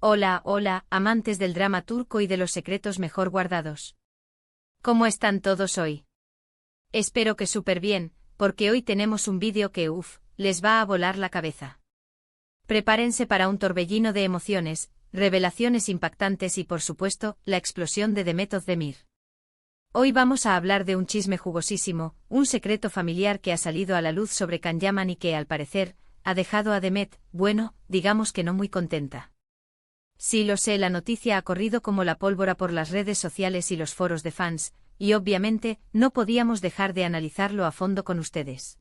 Hola, hola, amantes del drama turco y de los secretos mejor guardados. ¿Cómo están todos hoy? Espero que súper bien, porque hoy tenemos un vídeo que les va a volar la cabeza. Prepárense para un torbellino de emociones, revelaciones impactantes y por supuesto, la explosión de Demet Özdemir. Hoy vamos a hablar de un chisme jugosísimo, un secreto familiar que ha salido a la luz sobre Can Yaman y que, al parecer, ha dejado a Demet, bueno, digamos que no muy contenta. Sí lo sé, la noticia ha corrido como la pólvora por las redes sociales y los foros de fans, y obviamente, no podíamos dejar de analizarlo a fondo con ustedes.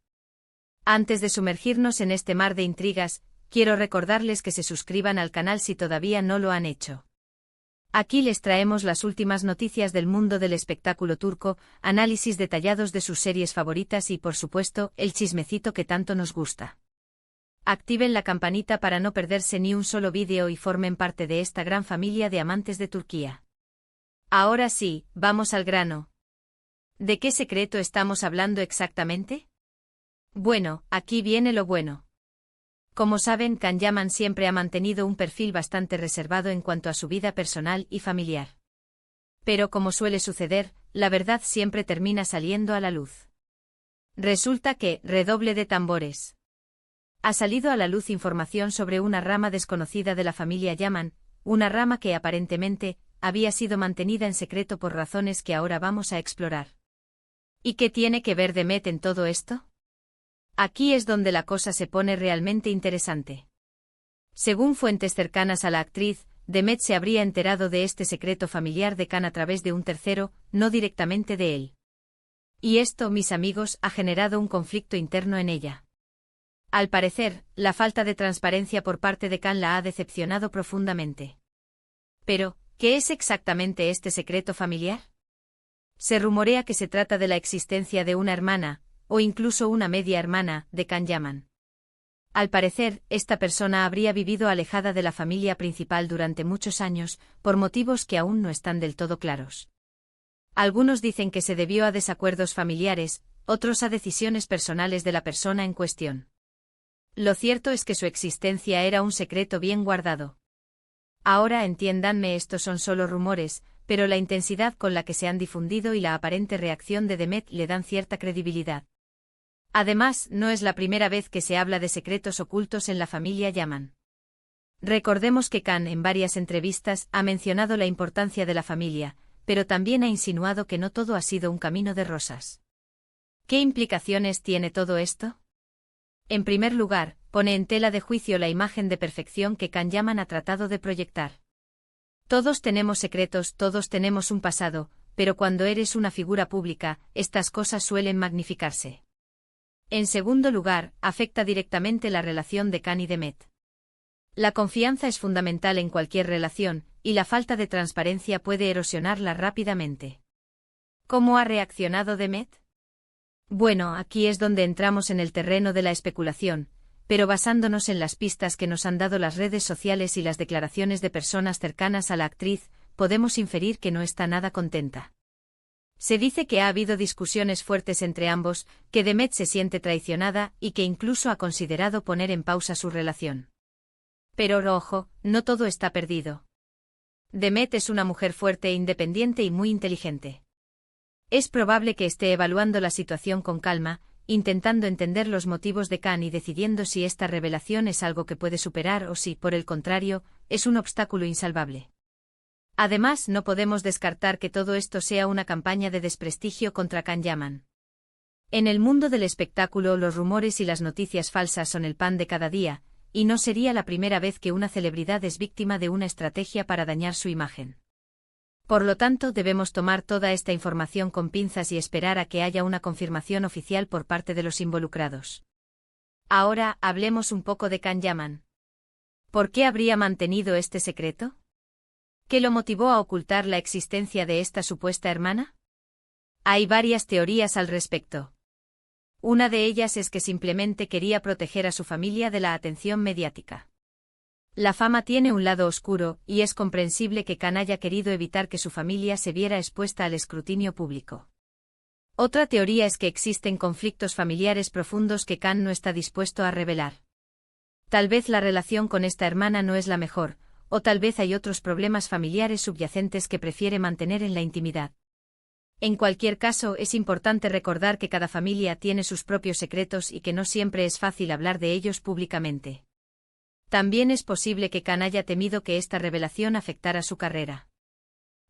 Antes de sumergirnos en este mar de intrigas, quiero recordarles que se suscriban al canal si todavía no lo han hecho. Aquí les traemos las últimas noticias del mundo del espectáculo turco, análisis detallados de sus series favoritas y, por supuesto, el chismecito que tanto nos gusta. Activen la campanita para no perderse ni un solo vídeo y formen parte de esta gran familia de amantes de Turquía. Ahora sí, vamos al grano. ¿De qué secreto estamos hablando exactamente? Bueno, aquí viene lo bueno. Como saben, Can Yaman siempre ha mantenido un perfil bastante reservado en cuanto a su vida personal y familiar. Pero como suele suceder, la verdad siempre termina saliendo a la luz. Resulta que, redoble de tambores. Ha salido a la luz información sobre una rama desconocida de la familia Yaman, una rama que aparentemente había sido mantenida en secreto por razones que ahora vamos a explorar. ¿Y qué tiene que ver Demet en todo esto? Aquí es donde la cosa se pone realmente interesante. Según fuentes cercanas a la actriz, Demet se habría enterado de este secreto familiar de Can a través de un tercero, no directamente de él. Y esto, mis amigos, ha generado un conflicto interno en ella. Al parecer, la falta de transparencia por parte de Can la ha decepcionado profundamente. Pero, ¿qué es exactamente este secreto familiar? Se rumorea que se trata de la existencia de una hermana, o incluso una media hermana, de Can Yaman. Al parecer, esta persona habría vivido alejada de la familia principal durante muchos años, por motivos que aún no están del todo claros. Algunos dicen que se debió a desacuerdos familiares, otros a decisiones personales de la persona en cuestión. Lo cierto es que su existencia era un secreto bien guardado. Ahora entiéndanme, estos son solo rumores, pero la intensidad con la que se han difundido y la aparente reacción de Demet le dan cierta credibilidad. Además, no es la primera vez que se habla de secretos ocultos en la familia Yaman. Recordemos que Can en varias entrevistas ha mencionado la importancia de la familia, pero también ha insinuado que no todo ha sido un camino de rosas. ¿Qué implicaciones tiene todo esto? En primer lugar, pone en tela de juicio la imagen de perfección que Can Yaman ha tratado de proyectar. Todos tenemos secretos, todos tenemos un pasado, pero cuando eres una figura pública, estas cosas suelen magnificarse. En segundo lugar, afecta directamente la relación de Can y Demet. La confianza es fundamental en cualquier relación, y la falta de transparencia puede erosionarla rápidamente. ¿Cómo ha reaccionado Demet? Bueno, aquí es donde entramos en el terreno de la especulación, pero basándonos en las pistas que nos han dado las redes sociales y las declaraciones de personas cercanas a la actriz, podemos inferir que no está nada contenta. Se dice que ha habido discusiones fuertes entre ambos, que Demet se siente traicionada y que incluso ha considerado poner en pausa su relación. Pero ojo, no todo está perdido. Demet es una mujer fuerte e independiente y muy inteligente. Es probable que esté evaluando la situación con calma, intentando entender los motivos de Can y decidiendo si esta revelación es algo que puede superar o si, por el contrario, es un obstáculo insalvable. Además, no podemos descartar que todo esto sea una campaña de desprestigio contra Can Yaman. En el mundo del espectáculo, los rumores y las noticias falsas son el pan de cada día, y no sería la primera vez que una celebridad es víctima de una estrategia para dañar su imagen. Por lo tanto, debemos tomar toda esta información con pinzas y esperar a que haya una confirmación oficial por parte de los involucrados. Ahora, hablemos un poco de Can Yaman. ¿Por qué habría mantenido este secreto? ¿Qué lo motivó a ocultar la existencia de esta supuesta hermana? Hay varias teorías al respecto. Una de ellas es que simplemente quería proteger a su familia de la atención mediática. La fama tiene un lado oscuro, y es comprensible que Can haya querido evitar que su familia se viera expuesta al escrutinio público. Otra teoría es que existen conflictos familiares profundos que Can no está dispuesto a revelar. Tal vez la relación con esta hermana no es la mejor, o tal vez hay otros problemas familiares subyacentes que prefiere mantener en la intimidad. En cualquier caso, es importante recordar que cada familia tiene sus propios secretos y que no siempre es fácil hablar de ellos públicamente. También es posible que Khan haya temido que esta revelación afectara su carrera.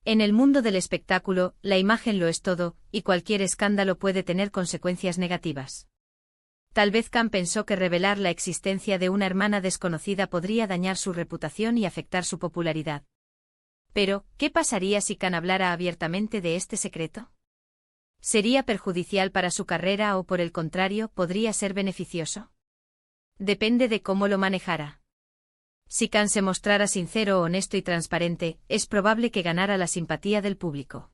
En el mundo del espectáculo, la imagen lo es todo, y cualquier escándalo puede tener consecuencias negativas. Tal vez Khan pensó que revelar la existencia de una hermana desconocida podría dañar su reputación y afectar su popularidad. Pero, ¿qué pasaría si Khan hablara abiertamente de este secreto? ¿Sería perjudicial para su carrera o por el contrario, podría ser beneficioso? Depende de cómo lo manejara. Si Khan se mostrara sincero, honesto y transparente, es probable que ganara la simpatía del público.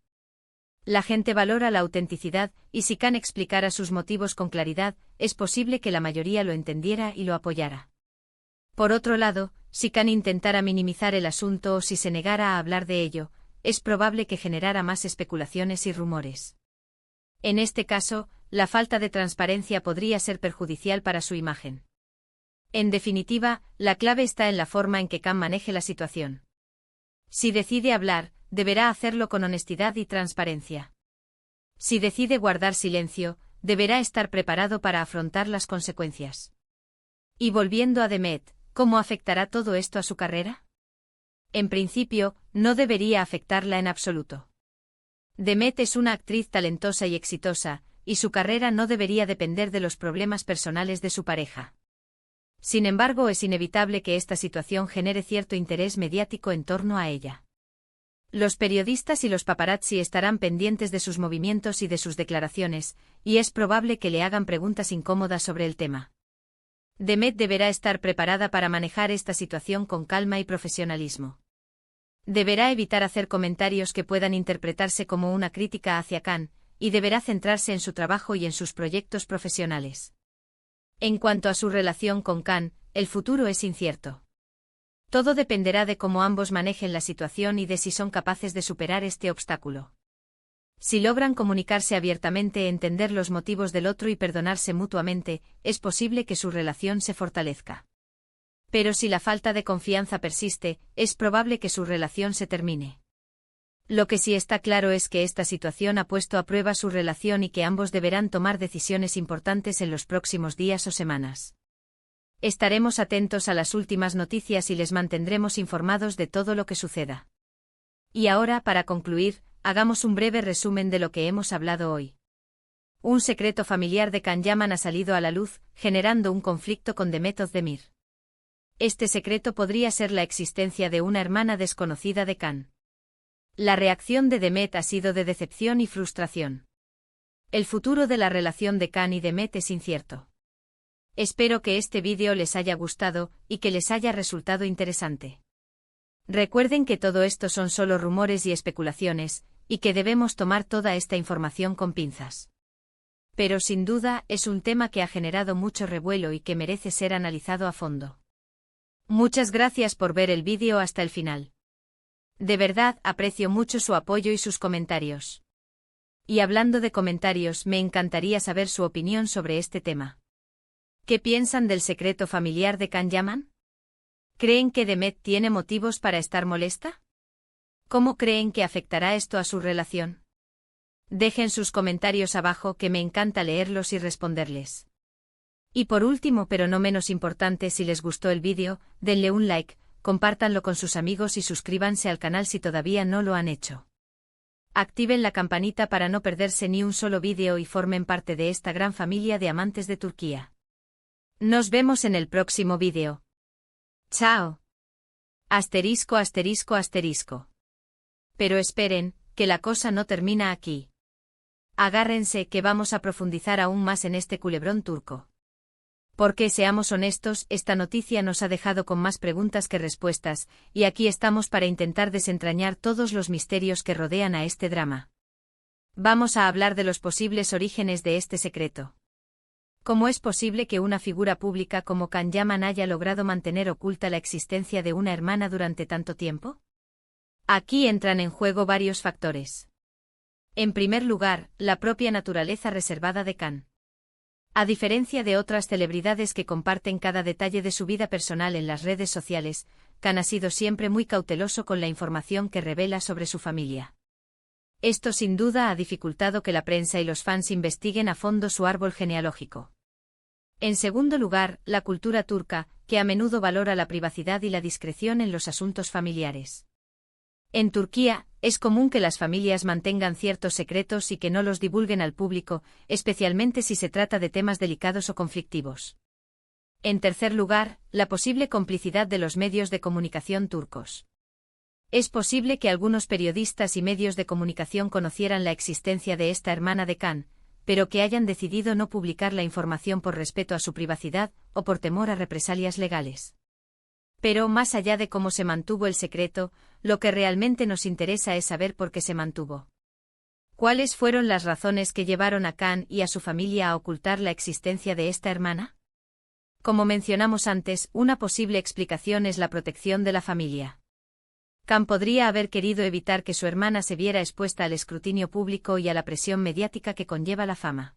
La gente valora la autenticidad, y si Khan explicara sus motivos con claridad, es posible que la mayoría lo entendiera y lo apoyara. Por otro lado, si Khan intentara minimizar el asunto o si se negara a hablar de ello, es probable que generara más especulaciones y rumores. En este caso, la falta de transparencia podría ser perjudicial para su imagen. En definitiva, la clave está en la forma en que Khan maneje la situación. Si decide hablar, deberá hacerlo con honestidad y transparencia. Si decide guardar silencio, deberá estar preparado para afrontar las consecuencias. Y volviendo a Demet, ¿cómo afectará todo esto a su carrera? En principio, no debería afectarla en absoluto. Demet es una actriz talentosa y exitosa, y su carrera no debería depender de los problemas personales de su pareja. Sin embargo, es inevitable que esta situación genere cierto interés mediático en torno a ella. Los periodistas y los paparazzi estarán pendientes de sus movimientos y de sus declaraciones, y es probable que le hagan preguntas incómodas sobre el tema. Demet deberá estar preparada para manejar esta situación con calma y profesionalismo. Deberá evitar hacer comentarios que puedan interpretarse como una crítica hacia Khan, y deberá centrarse en su trabajo y en sus proyectos profesionales. En cuanto a su relación con Khan, el futuro es incierto. Todo dependerá de cómo ambos manejen la situación y de si son capaces de superar este obstáculo. Si logran comunicarse abiertamente, entender los motivos del otro y perdonarse mutuamente, es posible que su relación se fortalezca. Pero si la falta de confianza persiste, es probable que su relación se termine. Lo que sí está claro es que esta situación ha puesto a prueba su relación y que ambos deberán tomar decisiones importantes en los próximos días o semanas. Estaremos atentos a las últimas noticias y les mantendremos informados de todo lo que suceda. Y ahora, para concluir, hagamos un breve resumen de lo que hemos hablado hoy. Un secreto familiar de Khan Yaman ha salido a la luz, generando un conflicto con Demet Özdemir. Este secreto podría ser la existencia de una hermana desconocida de Khan. La reacción de Demet ha sido de decepción y frustración. El futuro de la relación de Khan y Demet es incierto. Espero que este vídeo les haya gustado y que les haya resultado interesante. Recuerden que todo esto son solo rumores y especulaciones, y que debemos tomar toda esta información con pinzas. Pero sin duda es un tema que ha generado mucho revuelo y que merece ser analizado a fondo. Muchas gracias por ver el vídeo hasta el final. De verdad aprecio mucho su apoyo y sus comentarios. Y hablando de comentarios, me encantaría saber su opinión sobre este tema. ¿Qué piensan del secreto familiar de Khan Yaman? ¿Creen que Demet tiene motivos para estar molesta? ¿Cómo creen que afectará esto a su relación? Dejen sus comentarios abajo, que me encanta leerlos y responderles. Y por último, pero no menos importante, si les gustó el vídeo, denle un like, compártanlo con sus amigos y suscríbanse al canal si todavía no lo han hecho. Activen la campanita para no perderse ni un solo vídeo y formen parte de esta gran familia de amantes de Turquía. Nos vemos en el próximo vídeo. ¡Chao! Asterisco, asterisco, asterisco. Pero esperen, que la cosa no termina aquí. Agárrense, que vamos a profundizar aún más en este culebrón turco. Porque, seamos honestos, esta noticia nos ha dejado con más preguntas que respuestas, y aquí estamos para intentar desentrañar todos los misterios que rodean a este drama. Vamos a hablar de los posibles orígenes de este secreto. ¿Cómo es posible que una figura pública como Khan Yaman haya logrado mantener oculta la existencia de una hermana durante tanto tiempo? Aquí entran en juego varios factores. En primer lugar, la propia naturaleza reservada de Khan. A diferencia de otras celebridades que comparten cada detalle de su vida personal en las redes sociales, Khan ha sido siempre muy cauteloso con la información que revela sobre su familia. Esto sin duda ha dificultado que la prensa y los fans investiguen a fondo su árbol genealógico. En segundo lugar, la cultura turca, que a menudo valora la privacidad y la discreción en los asuntos familiares. En Turquía, es común que las familias mantengan ciertos secretos y que no los divulguen al público, especialmente si se trata de temas delicados o conflictivos. En tercer lugar, la posible complicidad de los medios de comunicación turcos. Es posible que algunos periodistas y medios de comunicación conocieran la existencia de esta hermana de Khan, pero que hayan decidido no publicar la información por respeto a su privacidad o por temor a represalias legales. Pero más allá de cómo se mantuvo el secreto, lo que realmente nos interesa es saber por qué se mantuvo. ¿Cuáles fueron las razones que llevaron a Khan y a su familia a ocultar la existencia de esta hermana? Como mencionamos antes, una posible explicación es la protección de la familia. Khan podría haber querido evitar que su hermana se viera expuesta al escrutinio público y a la presión mediática que conlleva la fama.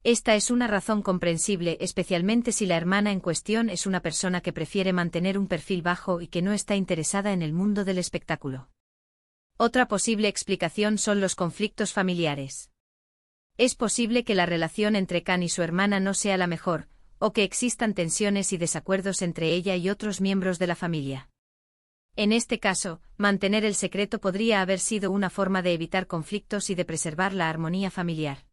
Esta es una razón comprensible, especialmente si la hermana en cuestión es una persona que prefiere mantener un perfil bajo y que no está interesada en el mundo del espectáculo. Otra posible explicación son los conflictos familiares. Es posible que la relación entre Khan y su hermana no sea la mejor, o que existan tensiones y desacuerdos entre ella y otros miembros de la familia. En este caso, mantener el secreto podría haber sido una forma de evitar conflictos y de preservar la armonía familiar.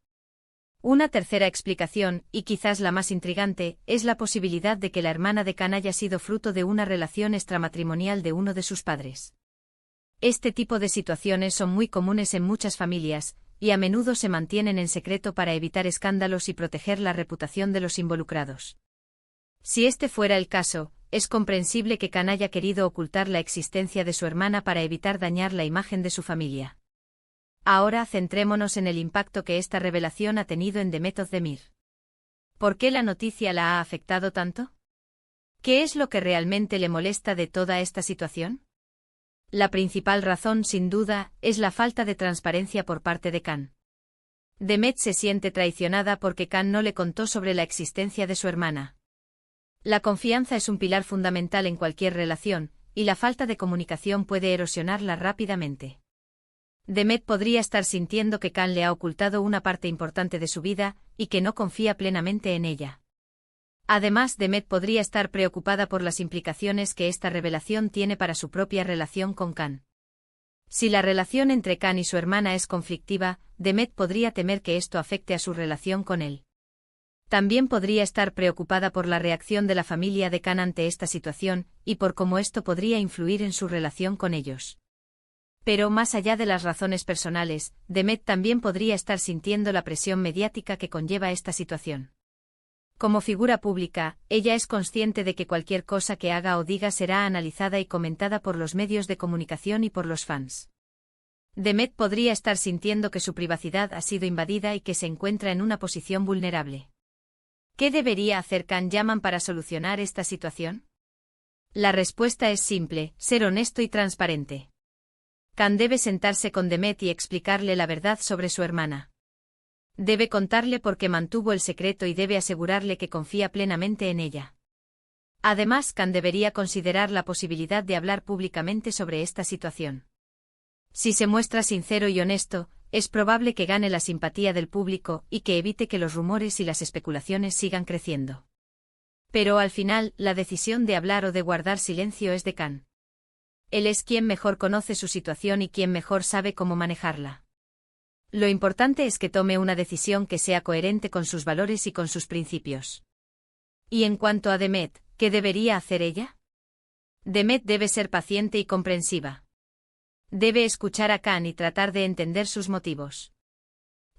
Una tercera explicación, y quizás la más intrigante, es la posibilidad de que la hermana de Khan haya sido fruto de una relación extramatrimonial de uno de sus padres. Este tipo de situaciones son muy comunes en muchas familias, y a menudo se mantienen en secreto para evitar escándalos y proteger la reputación de los involucrados. Si este fuera el caso, es comprensible que Khan haya querido ocultar la existencia de su hermana para evitar dañar la imagen de su familia. Ahora centrémonos en el impacto que esta revelación ha tenido en Demet Özdemir. ¿Por qué la noticia la ha afectado tanto? ¿Qué es lo que realmente le molesta de toda esta situación? La principal razón, sin duda, es la falta de transparencia por parte de Khan. Demet se siente traicionada porque Khan no le contó sobre la existencia de su hermana. La confianza es un pilar fundamental en cualquier relación, y la falta de comunicación puede erosionarla rápidamente. Demet podría estar sintiendo que Khan le ha ocultado una parte importante de su vida, y que no confía plenamente en ella. Además, Demet podría estar preocupada por las implicaciones que esta revelación tiene para su propia relación con Khan. Si la relación entre Khan y su hermana es conflictiva, Demet podría temer que esto afecte a su relación con él. También podría estar preocupada por la reacción de la familia de Khan ante esta situación, y por cómo esto podría influir en su relación con ellos. Pero más allá de las razones personales, Demet también podría estar sintiendo la presión mediática que conlleva esta situación. Como figura pública, ella es consciente de que cualquier cosa que haga o diga será analizada y comentada por los medios de comunicación y por los fans. Demet podría estar sintiendo que su privacidad ha sido invadida y que se encuentra en una posición vulnerable. ¿Qué debería hacer Khan Yaman para solucionar esta situación? La respuesta es simple: ser honesto y transparente. Khan debe sentarse con Demet y explicarle la verdad sobre su hermana. Debe contarle por qué mantuvo el secreto y debe asegurarle que confía plenamente en ella. Además, Khan debería considerar la posibilidad de hablar públicamente sobre esta situación. Si se muestra sincero y honesto, es probable que gane la simpatía del público y que evite que los rumores y las especulaciones sigan creciendo. Pero al final, la decisión de hablar o de guardar silencio es de Khan. Él es quien mejor conoce su situación y quien mejor sabe cómo manejarla. Lo importante es que tome una decisión que sea coherente con sus valores y con sus principios. Y en cuanto a Demet, ¿qué debería hacer ella? Demet debe ser paciente y comprensiva. Debe escuchar a Khan y tratar de entender sus motivos.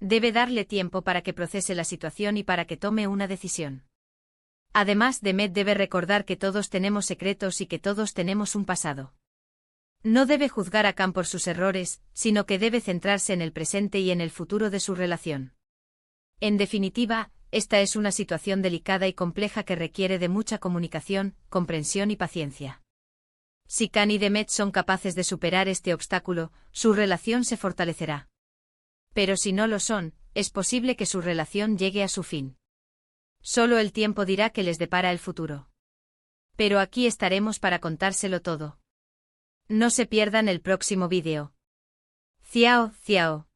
Debe darle tiempo para que procese la situación y para que tome una decisión. Además, Demet debe recordar que todos tenemos secretos y que todos tenemos un pasado. No debe juzgar a Khan por sus errores, sino que debe centrarse en el presente y en el futuro de su relación. En definitiva, esta es una situación delicada y compleja que requiere de mucha comunicación, comprensión y paciencia. Si Khan y Demet son capaces de superar este obstáculo, su relación se fortalecerá. Pero si no lo son, es posible que su relación llegue a su fin. Solo el tiempo dirá qué les depara el futuro. Pero aquí estaremos para contárselo todo. No se pierdan el próximo vídeo. Ciao, ciao.